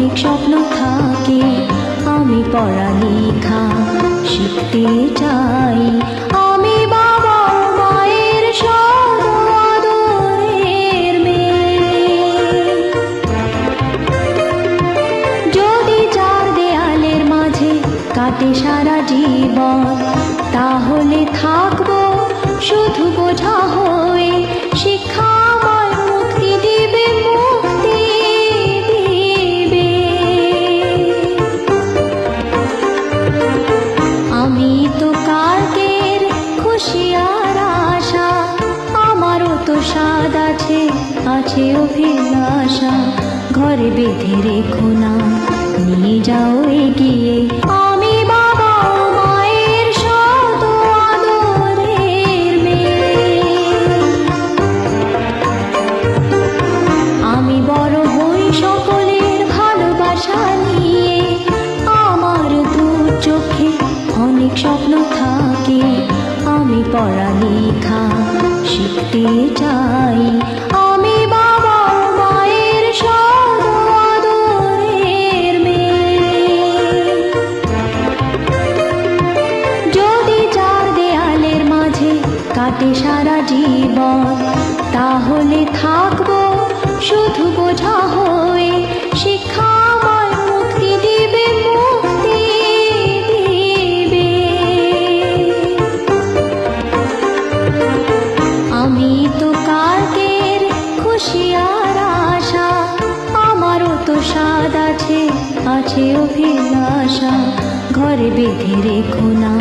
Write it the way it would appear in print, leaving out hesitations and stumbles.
অনেক স্বপ্ন থাকে, আমি পড়ালেখা শিখতে চাই। আমি বাবা মায়ের আদরের মেয়ে। যদি চার দেয়ালের মাঝে কাটে সারা জীবন, তাহলে থাকবো শুধু বোঝা হয়ে। শিক্ষা আমায় মুক্তি দিবে, মুক্তি দিবে। আমি তো কালকের খুশি আর আশা, আমারও তো স্বাদ আছে, আছে অভিলাষা। ঘরে বেঁধে রেখো না, নিয়ে যাও এগিয়ে। আমি বাবা মায়ের শত আদরের মেয়ে। আমি বড় হই সকলের ভালোবাসা নিয়ে। আমার দু চোখে অনেক স্বপ্ন থাকে, আমি পড়ালেখা শিখতে চাই। আমি বাবা মায়ের শত আদরের মেয়ে। যদি চার দেয়ালের মাঝে কাটে সারা জীবন, তাহলে থাকবো শুধু বোঝা হয়ে। শিক্ষা আমায় মুক্তি দিবে, মুক্তি দিবে। আমি তো কালকের খুশি আর আশা, আমারও তো স্বাদ আছে, আছে অভিলাষা। ঘরে বেঁধে রেখো না,